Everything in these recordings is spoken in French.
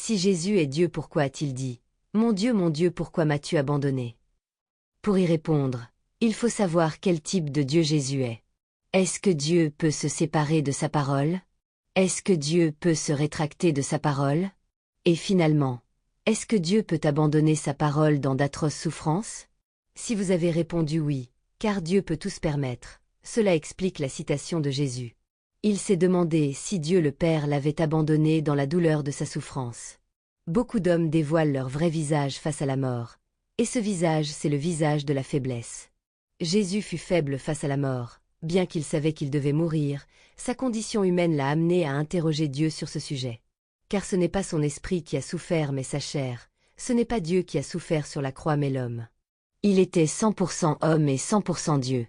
Si Jésus est Dieu, pourquoi a-t-il dit « Mon Dieu, pourquoi m'as-tu abandonné » Pour y répondre, il faut savoir quel type de Dieu Jésus est. Est-ce que Dieu peut se séparer de sa parole? Est-ce que Dieu peut se rétracter de sa parole? Et finalement, est-ce que Dieu peut abandonner sa parole dans d'atroces souffrances? Si vous avez répondu oui, car Dieu peut tout se permettre, cela explique la citation de Jésus. Il s'est demandé si Dieu le Père l'avait abandonné dans la douleur de sa souffrance. Beaucoup d'hommes dévoilent leur vrai visage face à la mort, et ce visage c'est le visage de la faiblesse. Jésus fut faible face à la mort, bien qu'il savait qu'il devait mourir, sa condition humaine l'a amené à interroger Dieu sur ce sujet. Car ce n'est pas son esprit qui a souffert mais sa chair, ce n'est pas Dieu qui a souffert sur la croix mais l'homme. Il était 100% homme et 100% Dieu.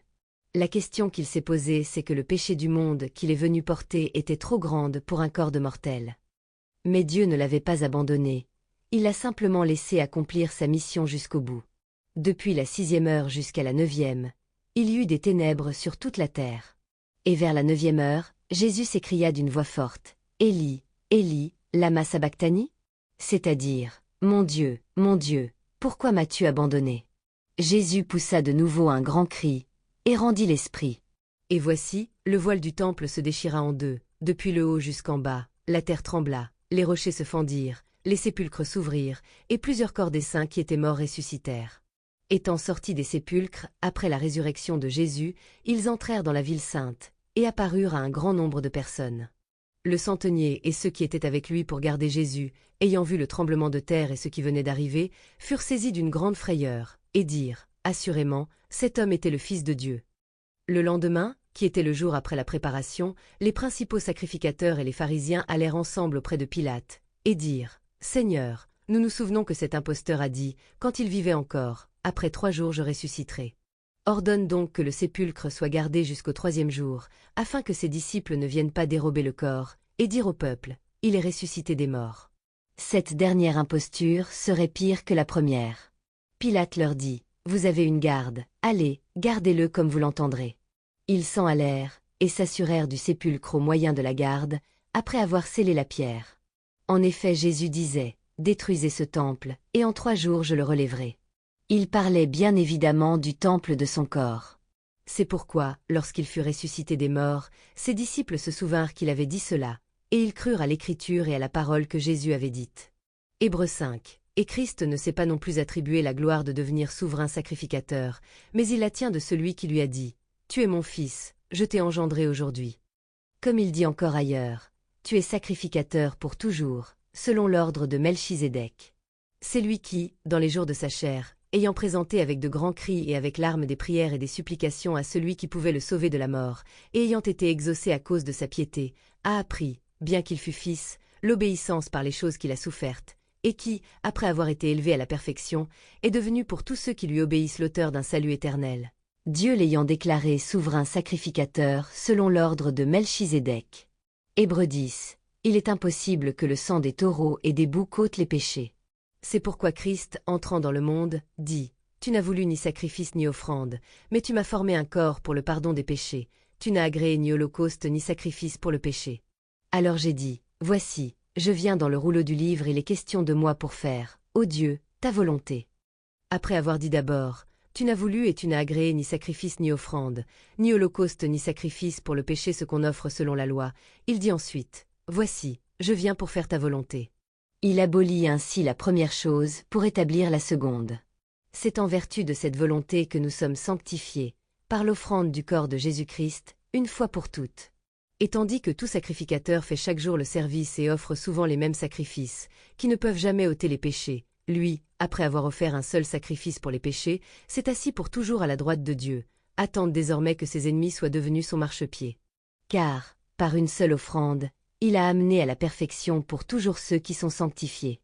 La question qu'il s'est posée, c'est que le péché du monde qu'il est venu porter était trop grande pour un corps de mortel. Mais Dieu ne l'avait pas abandonné, il l'a simplement laissé accomplir sa mission jusqu'au bout. Depuis la 6e heure jusqu'à la 9e, il y eut des ténèbres sur toute la terre. Et vers la 9e heure, Jésus s'écria d'une voix forte, « Élie, Élie, lama sabachthani » c'est-à-dire, « Mon Dieu, pourquoi m'as-tu abandonné » Jésus poussa de nouveau un grand cri, et rendit l'esprit. Et voici, le voile du temple se déchira en deux, depuis le haut jusqu'en bas, la terre trembla, les rochers se fendirent, les sépulcres s'ouvrirent, et plusieurs corps des saints qui étaient morts ressuscitèrent. Étant sortis des sépulcres, après la résurrection de Jésus, ils entrèrent dans la ville sainte, et apparurent à un grand nombre de personnes. Le centenier et ceux qui étaient avec lui pour garder Jésus, ayant vu le tremblement de terre et ce qui venait d'arriver, furent saisis d'une grande frayeur, et dirent, assurément, cet homme était le Fils de Dieu. Le lendemain, qui était le jour après la préparation, les principaux sacrificateurs et les pharisiens allèrent ensemble auprès de Pilate, et dirent, Seigneur, nous nous souvenons que cet imposteur a dit, quand il vivait encore, après 3 jours je ressusciterai. Ordonne donc que le sépulcre soit gardé jusqu'au 3e jour, afin que ses disciples ne viennent pas dérober le corps, et dire au peuple, il est ressuscité des morts. Cette dernière imposture serait pire que la première. Pilate leur dit, vous avez une garde, allez, gardez-le comme vous l'entendrez. Ils s'en allèrent, et s'assurèrent du sépulcre au moyen de la garde, après avoir scellé la pierre. En effet Jésus disait, détruisez ce temple, et en 3 jours je le relèverai. Il parlait bien évidemment du temple de son corps. C'est pourquoi, lorsqu'il fut ressuscité des morts, ses disciples se souvinrent qu'il avait dit cela, et ils crurent à l'Écriture et à la parole que Jésus avait dite. Hébreux 5. Et Christ ne s'est pas non plus attribué la gloire de devenir souverain sacrificateur, mais il la tient de celui qui lui a dit, « Tu es mon fils, je t'ai engendré aujourd'hui. » Comme il dit encore ailleurs, « Tu es sacrificateur pour toujours, selon l'ordre de Melchizedek. » C'est lui qui, dans les jours de sa chair, ayant présenté avec de grands cris et avec larmes des prières et des supplications à celui qui pouvait le sauver de la mort, et ayant été exaucé à cause de sa piété, a appris, bien qu'il fût fils, l'obéissance par les choses qu'il a souffertes, et qui, après avoir été élevé à la perfection, est devenu pour tous ceux qui lui obéissent l'auteur d'un salut éternel. Dieu l'ayant déclaré souverain sacrificateur selon l'ordre de Melchizedek. Hébreux 10. Il est impossible que le sang des taureaux et des boucs ôte les péchés. C'est pourquoi Christ, entrant dans le monde, dit, « Tu n'as voulu ni sacrifice ni offrande, mais tu m'as formé un corps pour le pardon des péchés, tu n'as agréé ni holocauste ni sacrifice pour le péché. » Alors j'ai dit, « Voici, je viens dans le rouleau du livre, il est question de moi pour faire, ô Dieu, ta volonté. » Après avoir dit d'abord, « Tu n'as voulu et tu n'as agréé ni sacrifice ni offrande, ni holocauste ni sacrifice pour le péché ce qu'on offre selon la loi, » il dit ensuite, « Voici, je viens pour faire ta volonté. » Il abolit ainsi la première chose pour établir la seconde. C'est en vertu de cette volonté que nous sommes sanctifiés, par l'offrande du corps de Jésus-Christ, une fois pour toutes. Et tandis que tout sacrificateur fait chaque jour le service et offre souvent les mêmes sacrifices, qui ne peuvent jamais ôter les péchés, lui, après avoir offert un seul sacrifice pour les péchés, s'est assis pour toujours à la droite de Dieu, attend désormais que ses ennemis soient devenus son marchepied. Car, par une seule offrande, il a amené à la perfection pour toujours ceux qui sont sanctifiés.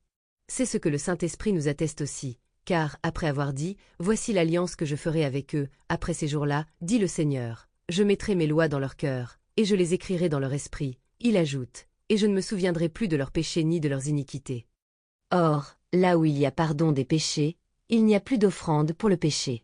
C'est ce que le Saint-Esprit nous atteste aussi, car, après avoir dit, « Voici l'alliance que je ferai avec eux, après ces jours-là, dit le Seigneur, je mettrai mes lois dans leur cœur, et je les écrirai dans leur esprit. » Il ajoute, « Et je ne me souviendrai plus de leurs péchés ni de leurs iniquités. » Or, là où il y a pardon des péchés, il n'y a plus d'offrande pour le péché.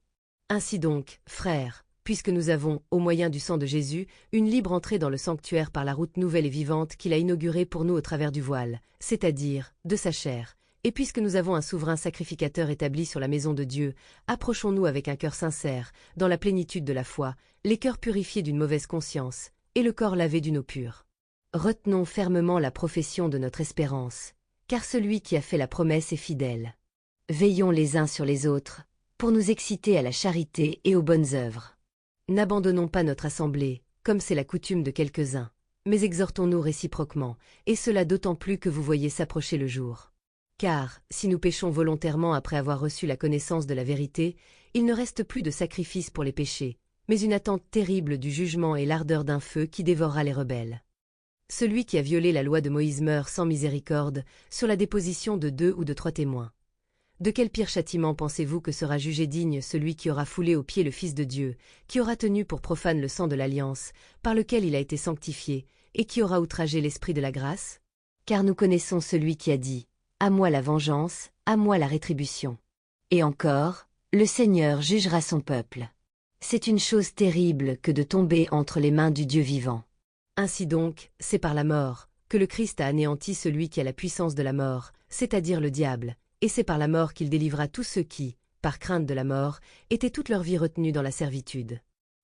Ainsi donc, frères, puisque nous avons, au moyen du sang de Jésus, une libre entrée dans le sanctuaire par la route nouvelle et vivante qu'il a inaugurée pour nous au travers du voile, c'est-à-dire de sa chair. Et puisque nous avons un souverain sacrificateur établi sur la maison de Dieu, approchons-nous avec un cœur sincère, dans la plénitude de la foi, les cœurs purifiés d'une mauvaise conscience, et le corps lavé d'une eau pure. Retenons fermement la profession de notre espérance, car celui qui a fait la promesse est fidèle. Veillons les uns sur les autres, pour nous exciter à la charité et aux bonnes œuvres. N'abandonnons pas notre assemblée, comme c'est la coutume de quelques-uns, mais exhortons-nous réciproquement, et cela d'autant plus que vous voyez s'approcher le jour. Car, si nous péchons volontairement après avoir reçu la connaissance de la vérité, il ne reste plus de sacrifice pour les péchés, mais une attente terrible du jugement et l'ardeur d'un feu qui dévorera les rebelles. Celui qui a violé la loi de Moïse meurt sans miséricorde, sur la déposition de 2 ou de 3 témoins. De quel pire châtiment pensez-vous que sera jugé digne celui qui aura foulé aux pieds le Fils de Dieu, qui aura tenu pour profane le sang de l'Alliance, par lequel il a été sanctifié, et qui aura outragé l'Esprit de la grâce? Car nous connaissons celui qui a dit « À moi la vengeance, à moi la rétribution ». Et encore, le Seigneur jugera son peuple. C'est une chose terrible que de tomber entre les mains du Dieu vivant. Ainsi donc, c'est par la mort, que le Christ a anéanti celui qui a la puissance de la mort, c'est-à-dire le diable, et c'est par la mort qu'il délivra tous ceux qui, par crainte de la mort, étaient toute leur vie retenus dans la servitude.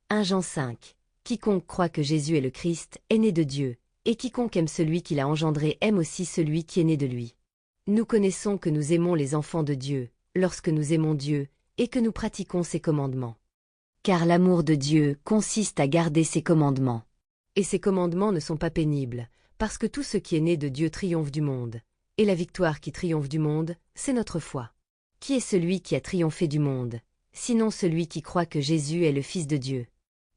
1 Jean 5. Quiconque croit que Jésus est le Christ est né de Dieu, et quiconque aime celui qui l'a engendré aime aussi celui qui est né de lui. Nous connaissons que nous aimons les enfants de Dieu, lorsque nous aimons Dieu, et que nous pratiquons ses commandements. Car l'amour de Dieu consiste à garder ses commandements. Et ses commandements ne sont pas pénibles, parce que tout ce qui est né de Dieu triomphe du monde. Et la victoire qui triomphe du monde, c'est notre foi. Qui est celui qui a triomphé du monde, sinon celui qui croit que Jésus est le Fils de Dieu?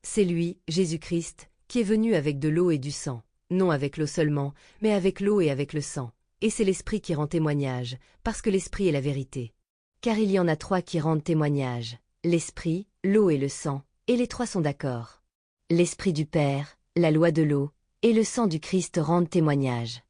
C'est lui, Jésus-Christ, qui est venu avec de l'eau et du sang, non avec l'eau seulement, mais avec l'eau et avec le sang. Et c'est l'Esprit qui rend témoignage, parce que l'Esprit est la vérité. Car il y en a 3 qui rendent témoignage, l'Esprit, l'eau et le sang, et les 3 sont d'accord. L'Esprit du Père, la loi de l'eau, et le sang du Christ rendent témoignage.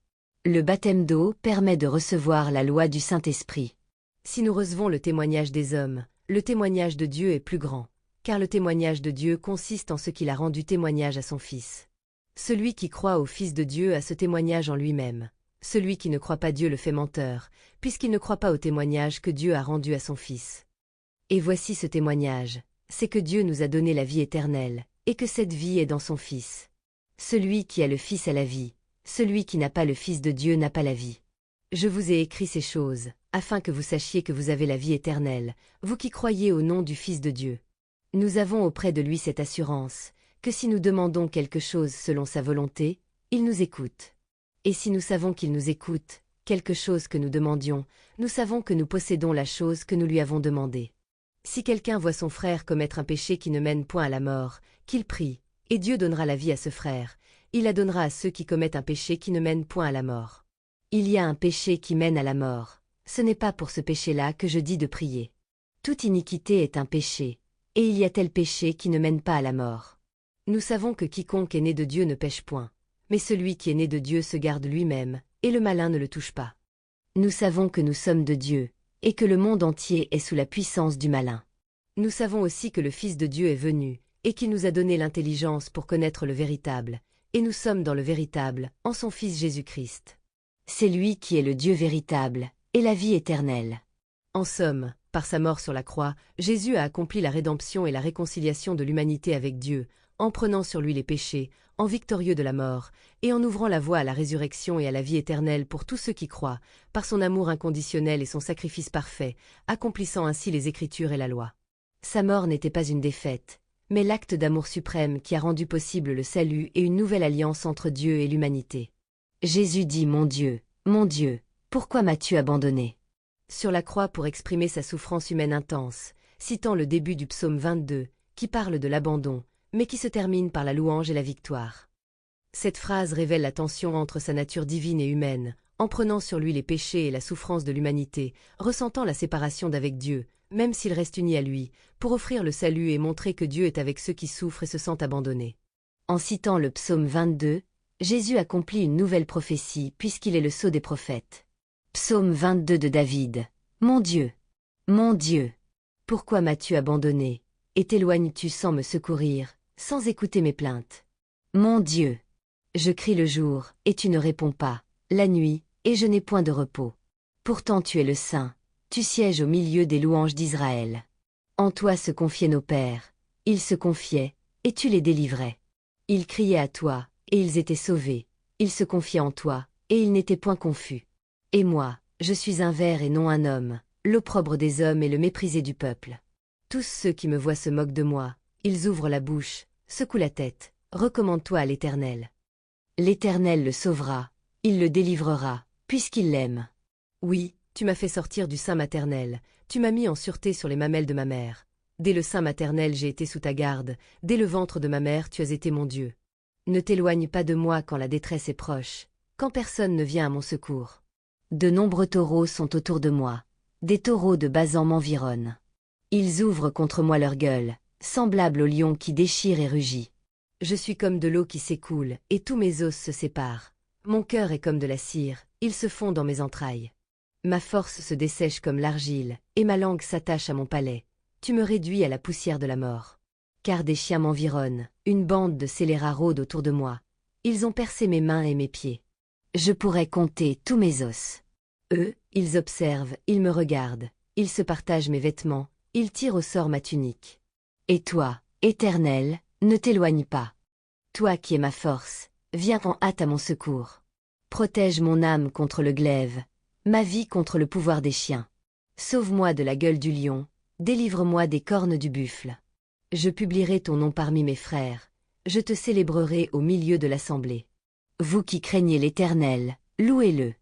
Le baptême d'eau permet de recevoir la loi du Saint-Esprit. Si nous recevons le témoignage des hommes, le témoignage de Dieu est plus grand, car le témoignage de Dieu consiste en ce qu'il a rendu témoignage à son Fils. Celui qui croit au Fils de Dieu a ce témoignage en lui-même. Celui qui ne croit pas Dieu le fait menteur, puisqu'il ne croit pas au témoignage que Dieu a rendu à son Fils. Et voici ce témoignage, c'est que Dieu nous a donné la vie éternelle, et que cette vie est dans son Fils. Celui qui a le Fils a la vie. Celui qui n'a pas le Fils de Dieu n'a pas la vie. Je vous ai écrit ces choses, afin que vous sachiez que vous avez la vie éternelle, vous qui croyez au nom du Fils de Dieu. Nous avons auprès de lui cette assurance, que si nous demandons quelque chose selon sa volonté, il nous écoute. Et si nous savons qu'il nous écoute, quelque chose que nous demandions, nous savons que nous possédons la chose que nous lui avons demandée. Si quelqu'un voit son frère commettre un péché qui ne mène point à la mort, qu'il prie, et Dieu donnera la vie à ce frère. Il la donnera à ceux qui commettent un péché qui ne mène point à la mort. Il y a un péché qui mène à la mort. Ce n'est pas pour ce péché-là que je dis de prier. Toute iniquité est un péché, et il y a tel péché qui ne mène pas à la mort. Nous savons que quiconque est né de Dieu ne pêche point, mais celui qui est né de Dieu se garde lui-même, et le malin ne le touche pas. Nous savons que nous sommes de Dieu, et que le monde entier est sous la puissance du malin. Nous savons aussi que le Fils de Dieu est venu, et qu'il nous a donné l'intelligence pour connaître le véritable, et nous sommes dans le véritable, en son Fils Jésus-Christ. C'est lui qui est le Dieu véritable, et la vie éternelle. En somme, par sa mort sur la croix, Jésus a accompli la rédemption et la réconciliation de l'humanité avec Dieu, en prenant sur lui les péchés, en victorieux de la mort, et en ouvrant la voie à la résurrection et à la vie éternelle pour tous ceux qui croient, par son amour inconditionnel et son sacrifice parfait, accomplissant ainsi les Écritures et la loi. Sa mort n'était pas une défaite, mais l'acte d'amour suprême qui a rendu possible le salut et une nouvelle alliance entre Dieu et l'humanité. Jésus dit « Mon Dieu, pourquoi m'as-tu abandonné ?» Sur la croix pour exprimer sa souffrance humaine intense, citant le début du psaume 22, qui parle de l'abandon, mais qui se termine par la louange et la victoire. Cette phrase révèle la tension entre sa nature divine et humaine, en prenant sur lui les péchés et la souffrance de l'humanité, ressentant la séparation d'avec Dieu, même s'il reste uni à lui, pour offrir le salut et montrer que Dieu est avec ceux qui souffrent et se sentent abandonnés. En citant le psaume 22, Jésus accomplit une nouvelle prophétie puisqu'il est le sceau des prophètes. Psaume 22 de David. Mon Dieu, pourquoi m'as-tu abandonné, et t'éloignes-tu sans me secourir, sans écouter mes plaintes? Mon Dieu! Je crie le jour, et tu ne réponds pas, la nuit, et je n'ai point de repos. Pourtant tu es le Saint, tu sièges au milieu des louanges d'Israël. En toi se confiaient nos pères, ils se confiaient, et tu les délivrais. Ils criaient à toi, et ils étaient sauvés, ils se confiaient en toi, et ils n'étaient point confus. Et moi, je suis un ver et non un homme, l'opprobre des hommes et le méprisé du peuple. Tous ceux qui me voient se moquent de moi, ils ouvrent la bouche, secouent la tête, recommande-toi à l'Éternel. L'Éternel le sauvera, il le délivrera, puisqu'il l'aime. Oui, tu m'as fait sortir du sein maternel, tu m'as mis en sûreté sur les mamelles de ma mère. Dès le sein maternel j'ai été sous ta garde, dès le ventre de ma mère tu as été mon Dieu. Ne t'éloigne pas de moi quand la détresse est proche, quand personne ne vient à mon secours. De nombreux taureaux sont autour de moi, des taureaux de Basan m'environnent. Ils ouvrent contre moi leur gueule, semblables au lion qui déchire et rugit. Je suis comme de l'eau qui s'écoule, et tous mes os se séparent. Mon cœur est comme de la cire, il se fond dans mes entrailles. Ma force se dessèche comme l'argile, et ma langue s'attache à mon palais. Tu me réduis à la poussière de la mort. Car des chiens m'environnent, une bande de scélérats rôde autour de moi. Ils ont percé mes mains et mes pieds. Je pourrais compter tous mes os. Eux, ils observent, ils me regardent, ils se partagent mes vêtements, ils tirent au sort ma tunique. Et toi, Éternel, ne t'éloigne pas. Toi qui es ma force, viens en hâte à mon secours. Protège mon âme contre le glaive, ma vie contre le pouvoir des chiens. Sauve-moi de la gueule du lion, délivre-moi des cornes du buffle. Je publierai ton nom parmi mes frères, je te célébrerai au milieu de l'assemblée. Vous qui craignez l'Éternel, louez-le.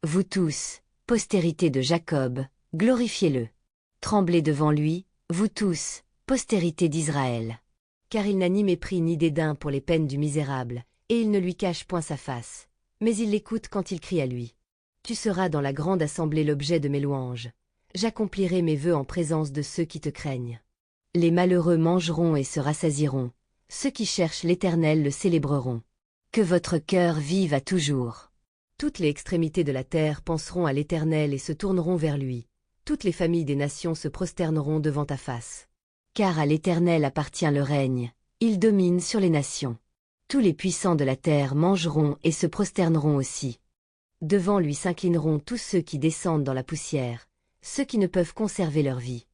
Vous tous, postérité de Jacob, glorifiez-le. Tremblez devant lui, vous tous, postérité d'Israël. Car il n'a ni mépris ni dédain pour les peines du misérable, et il ne lui cache point sa face, mais il l'écoute quand il crie à lui. Tu seras dans la grande assemblée l'objet de mes louanges. J'accomplirai mes vœux en présence de ceux qui te craignent. Les malheureux mangeront et se rassasieront, ceux qui cherchent l'Éternel le célébreront. Que votre cœur vive à toujours. Toutes les extrémités de la terre penseront à l'Éternel et se tourneront vers lui. Toutes les familles des nations se prosterneront devant ta face. Car à l'Éternel appartient le règne, il domine sur les nations. Tous les puissants de la terre mangeront et se prosterneront aussi. Devant lui s'inclineront tous ceux qui descendent dans la poussière, ceux qui ne peuvent conserver leur vie.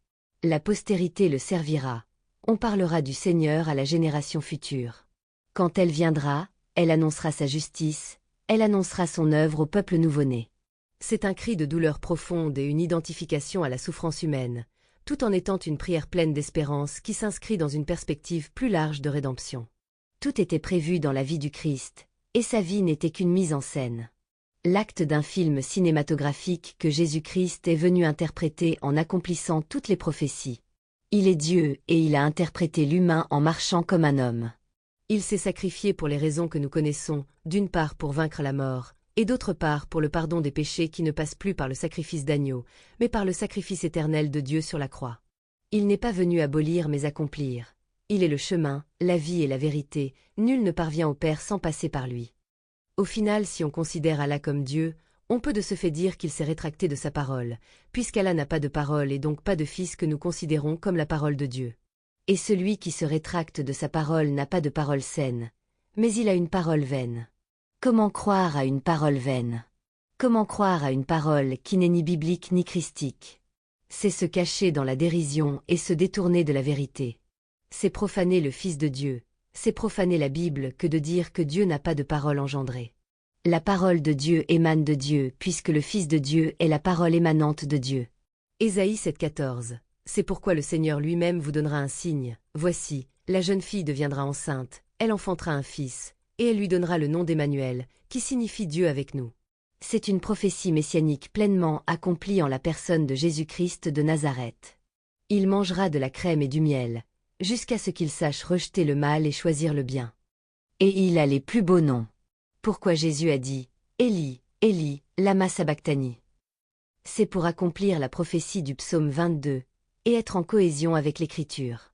La postérité le servira, on parlera du Seigneur à la génération future. Quand elle viendra, elle annoncera sa justice, elle annoncera son œuvre au peuple nouveau-né. C'est un cri de douleur profonde et une identification à la souffrance humaine, tout en étant une prière pleine d'espérance qui s'inscrit dans une perspective plus large de rédemption. Tout était prévu dans la vie du Christ, et sa vie n'était qu'une mise en scène. L'acte d'un film cinématographique que Jésus-Christ est venu interpréter en accomplissant toutes les prophéties. Il est Dieu et il a interprété l'humain en marchant comme un homme. Il s'est sacrifié pour les raisons que nous connaissons, d'une part pour vaincre la mort, et d'autre part pour le pardon des péchés qui ne passent plus par le sacrifice d'agneau, mais par le sacrifice éternel de Dieu sur la croix. Il n'est pas venu abolir mais accomplir. Il est le chemin, la vie et la vérité, nul ne parvient au Père sans passer par lui. Au final, si on considère Allah comme Dieu, on peut de ce fait dire qu'il s'est rétracté de sa parole, puisqu'Allah n'a pas de parole et donc pas de fils que nous considérons comme la parole de Dieu. Et celui qui se rétracte de sa parole n'a pas de parole saine, mais il a une parole vaine. Comment croire à une parole vaine? Comment croire à une parole qui n'est ni biblique ni christique? C'est se cacher dans la dérision et se détourner de la vérité. C'est profaner le Fils de Dieu, c'est profaner la Bible que de dire que Dieu n'a pas de parole engendrée. La parole de Dieu émane de Dieu puisque le Fils de Dieu est la parole émanante de Dieu. Ésaïe 7,14. C'est pourquoi le Seigneur lui-même vous donnera un signe. Voici, la jeune fille deviendra enceinte, elle enfantera un fils, et elle lui donnera le nom d'Emmanuel, qui signifie Dieu avec nous. C'est une prophétie messianique pleinement accomplie en la personne de Jésus-Christ de Nazareth. Il mangera de la crème et du miel, jusqu'à ce qu'il sache rejeter le mal et choisir le bien. Et il a les plus beaux noms. Pourquoi Jésus a dit « Élie, Élie, lama sabachthani ». C'est pour accomplir la prophétie du psaume 22, et être en cohésion avec l'Écriture.